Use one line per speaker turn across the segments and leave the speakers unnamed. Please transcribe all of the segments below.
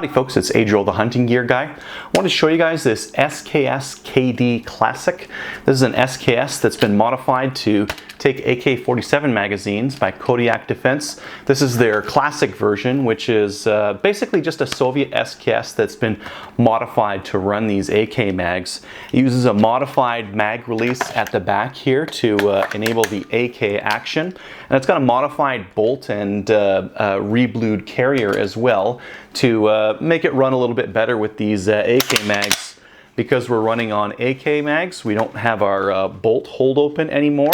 Howdy folks, it's Adriel, the hunting gear guy. I want to show you guys this SKS KD Classic. This is an SKS that's been modified to take AK-47 magazines by Kodiak Defense. This is their classic version, which is basically just a Soviet SKS that's been modified to run these AK mags. It uses a modified mag release at the back here to enable the AK action. And it's got a modified bolt and reblued carrier as well to make it run a little bit better with these AK mags. Because we're running on AK mags, we don't have our bolt hold open anymore.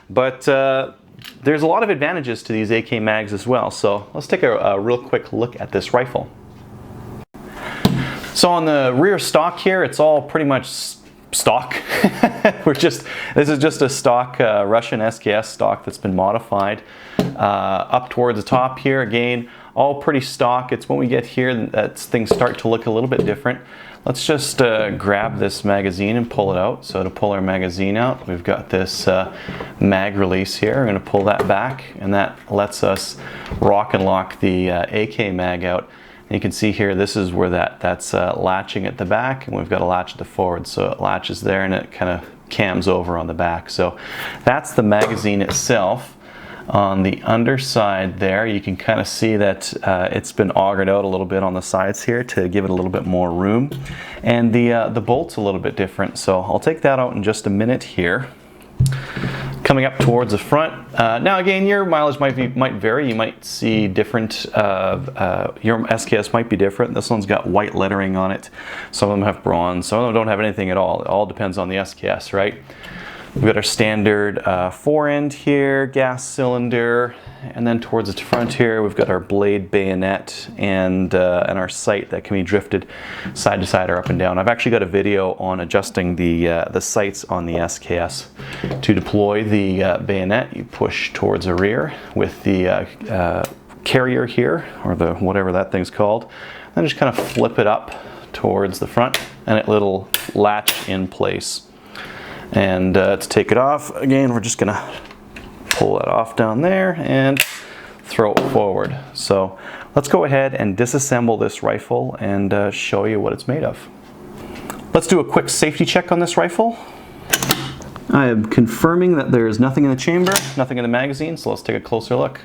But there's a lot of advantages to these AK mags as well. So let's take a real quick look at this rifle. So on the rear stock here, it's all pretty much stock. This is just a stock Russian SKS stock that's been modified. Up towards the top here, again, all pretty stock. It's when we get here that things start to look a little bit different. Let's just grab this magazine and pull it out. So to pull our magazine out, we've got this mag release here. We're going to pull that back, and that lets us rock and lock the AK mag out. And you can see here, this is where that's latching at the back, and we've got a latch at the forward. So it latches there, and it kind of cams over on the back. So that's the magazine itself. On the underside there, you can kind of see that it's been augered out a little bit on the sides here to give it a little bit more room. And the bolt's a little bit different, so I'll take that out in just a minute here. Coming up towards the front. Now again, your mileage might vary. You might see different, your SKS might be different. This one's got white lettering on it. Some of them have bronze, some of them don't have anything at all. It all depends on the SKS, right? We've got our standard fore-end here, gas cylinder, and then towards the front here we've got our blade bayonet and our sight that can be drifted side to side or up and down. I've actually got a video on adjusting the sights on the SKS. To deploy the bayonet, you push towards the rear with the carrier here, or the whatever that thing's called, then just kind of flip it up towards the front, and it'll latch in place. And to take it off, again, we're just gonna pull that off down there and throw it forward. So let's go ahead and disassemble this rifle and show you what it's made of. Let's do a quick safety check on this rifle. I am confirming that there is nothing in the chamber, nothing in the magazine, so let's take a closer look.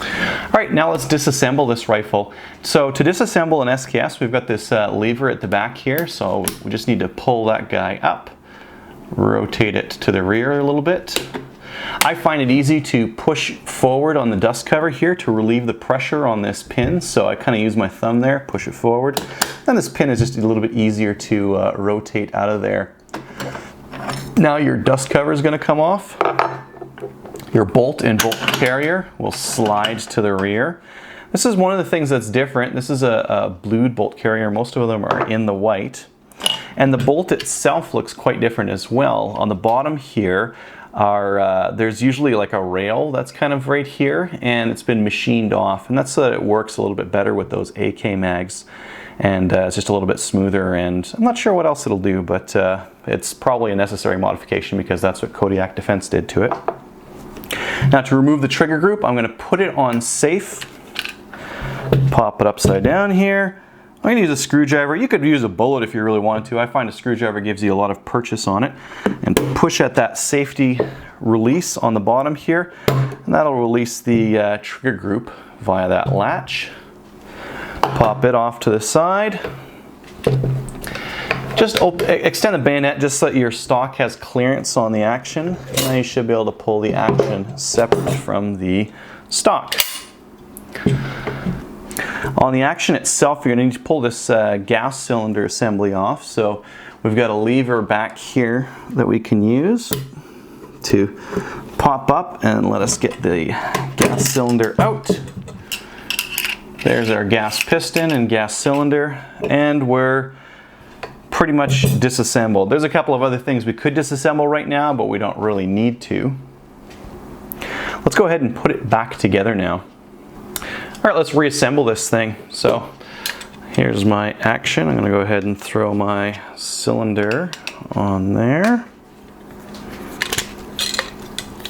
All right, now let's disassemble this rifle. So to disassemble an SKS, we've got this lever at the back here, so we just need to pull that guy up. Rotate it to the rear a little bit. I find it easy to push forward on the dust cover here to relieve the pressure on this pin, so I kind of use my thumb there, push it forward. Then this pin is just a little bit easier to rotate out of there. Now your dust cover is going to come off. Your bolt and bolt carrier will slide to the rear. This is one of the things that's different. This is a blued bolt carrier. Most of them are in the white. And the bolt itself looks quite different as well. On the bottom here there's usually like a rail that's kind of right here, and it's been machined off, and that's so that it works a little bit better with those AK mags, and it's just a little bit smoother, and I'm not sure what else it'll do, but it's probably a necessary modification because that's what Kodiak Defense did to it. Now to remove the trigger group, I'm going to put it on safe, pop it upside down here. I'm going to use a screwdriver. You could use a bullet if you really wanted to. I find a screwdriver gives you a lot of purchase on it. And push at that safety release on the bottom here, and that'll release the trigger group via that latch. Pop it off to the side. Just extend the bayonet just so that your stock has clearance on the action. Now you should be able to pull the action separate from the stock. On the action itself, you're going to need to pull this gas cylinder assembly off. So we've got a lever back here that we can use to pop up and let us get the gas cylinder out. There's our gas piston and gas cylinder, and we're pretty much disassembled. There's a couple of other things we could disassemble right now, but we don't really need to. Let's go ahead and put it back together now. All right, let's reassemble this thing. So here's my action. I'm going to go ahead and throw my cylinder on there.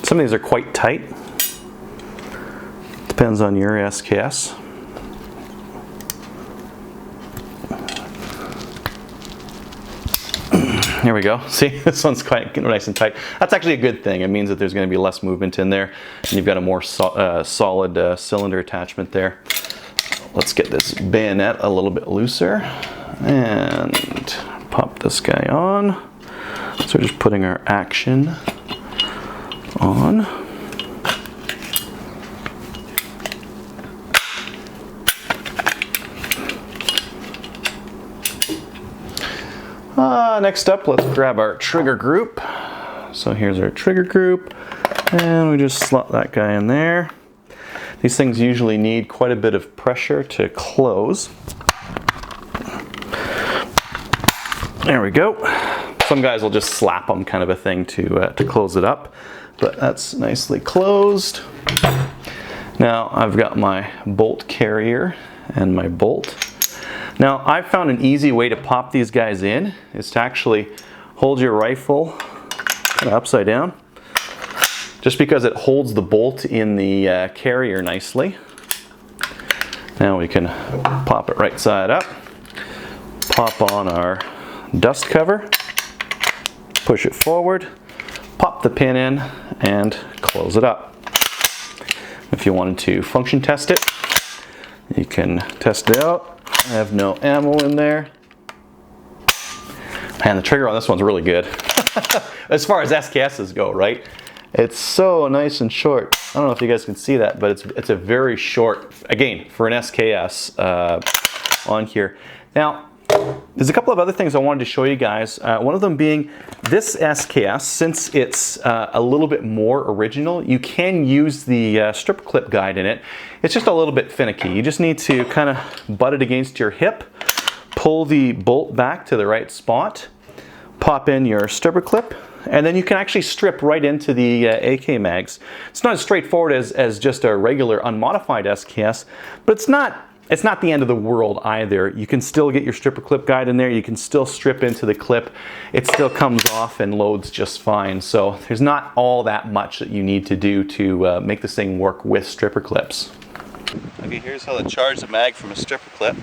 Some of these are quite tight. Depends on your SKS. Here we go. See, this one's quite nice and tight. That's actually a good thing. It means that there's going to be less movement in there, and you've got a more solid cylinder attachment there. Let's get this bayonet a little bit looser and pop this guy on. So we're just putting our action on. Next up, let's grab our trigger group. So here's our trigger group, and we just slot that guy in there. These things usually need quite a bit of pressure to close. There we go. Some guys will just slap them, kind of a thing, to close it up, but that's nicely closed. Now I've got my bolt carrier and my bolt. Now, I've found an easy way to pop these guys in is to actually hold your rifle kind of upside down, just because it holds the bolt in the carrier nicely. Now we can pop it right side up, pop on our dust cover, push it forward, pop the pin in, and close it up. If you wanted to function test it, you can test it out. I have no ammo in there. And the trigger on this one's really good. As far as SKSs go, right? It's so nice and short. I don't know if you guys can see that, but it's a very short, again, for an SKS on here. Now, there's a couple of other things I wanted to show you guys. One of them being this SKS, since it's a little bit more original, you can use the strip clip guide in it. It's just a little bit finicky. You just need to kind of butt it against your hip, pull the bolt back to the right spot, pop in your stripper clip, and then you can actually strip right into the AK mags. It's not as straightforward as just a regular unmodified SKS, but it's not the end of the world either. You can still get your stripper clip guide in there. You can still strip into the clip. It still comes off and loads just fine. So there's not all that much that you need to do to make this thing work with stripper clips. Okay, here's how to charge the mag from a stripper clip.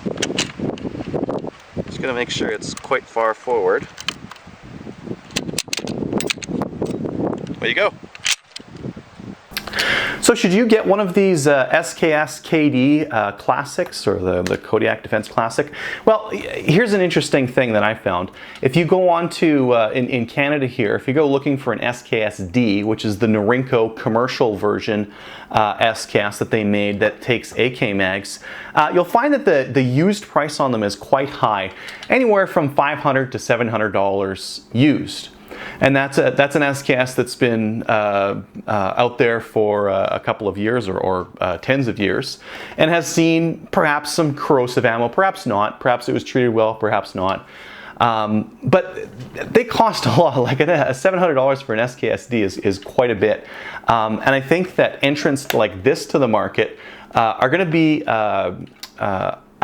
Just gonna make sure it's quite far forward. There you go. So should you get one of these SKS KD Classics, or the Kodiak Defense Classic? Well, here's an interesting thing that I found. If you go on to, in Canada here, if you go looking for an SKS-D, which is the Norinco commercial version SKS that they made that takes AK mags, you'll find that the used price on them is quite high, anywhere from $500 to $700 used. And that's an SKS that's been out there for a couple of years or tens of years, and has seen perhaps some corrosive ammo, perhaps not, perhaps it was treated well, perhaps not. But they cost a lot. Like $700 for an SKS-D is quite a bit. And I think that entrants like this to the market are going to be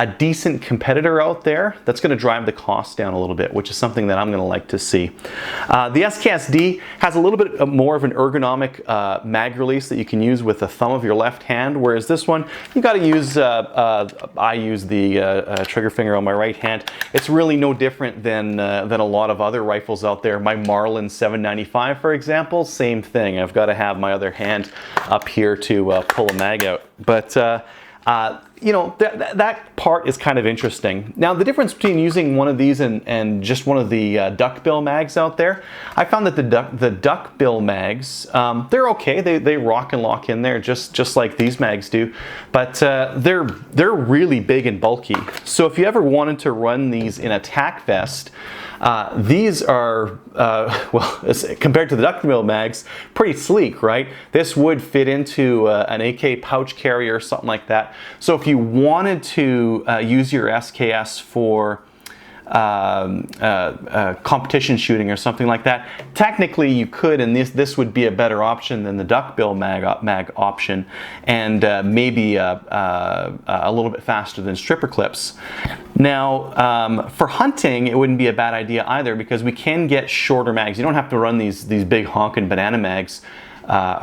a decent competitor out there that's going to drive the cost down a little bit, which is something that I'm going to like to see. The SKS-D has a little bit more of an ergonomic mag release that you can use with the thumb of your left hand, whereas this one, you got to use, I use the trigger finger on my right hand. It's really no different than a lot of other rifles out there. My Marlin 795, for example, same thing. I've got to have my other hand up here to pull a mag out. But you know, that part is kind of interesting. Now, the difference between using one of these and just one of the duckbill mags out there, I found that the duckbill mags, they're okay. They rock and lock in there just like these mags do, but they're really big and bulky. So if you ever wanted to run these in a tack vest, these are, well, compared to the duckbill mags, pretty sleek, right? This would fit into an AK pouch carrier or something like that. So if you wanted to use your SKS for competition shooting or something like that, technically you could, and this would be a better option than the duckbill mag option, and maybe a little bit faster than stripper clips. Now, for hunting, it wouldn't be a bad idea either, because we can get shorter mags. You don't have to run these big honkin' banana mags.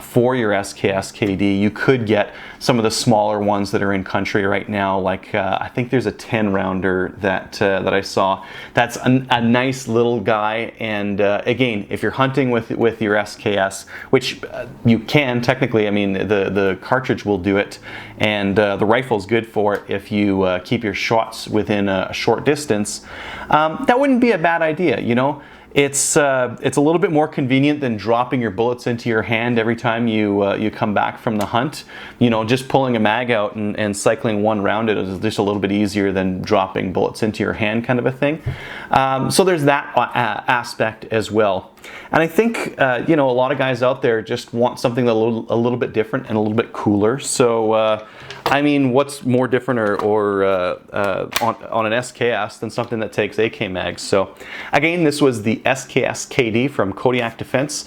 for your SKS KD. You could get some of the smaller ones that are in country right now, like I think there's a 10 rounder that I saw. That's a nice little guy, and again, if you're hunting with your SKS, which you can technically, I mean the cartridge will do it, and the rifle's good for it if you keep your shots within a short distance. That wouldn't be a bad idea, you know. It's a little bit more convenient than dropping your bullets into your hand every time you come back from the hunt. You know, just pulling a mag out and cycling one round it is just a little bit easier than dropping bullets into your hand, kind of a thing. So there's that aspect as well. And I think you know, a lot of guys out there just want something a little bit different and a little bit cooler. So I mean, what's more different or on an SKS than something that takes AK mags? So again, this was the SKS KD from Kodiak Defense.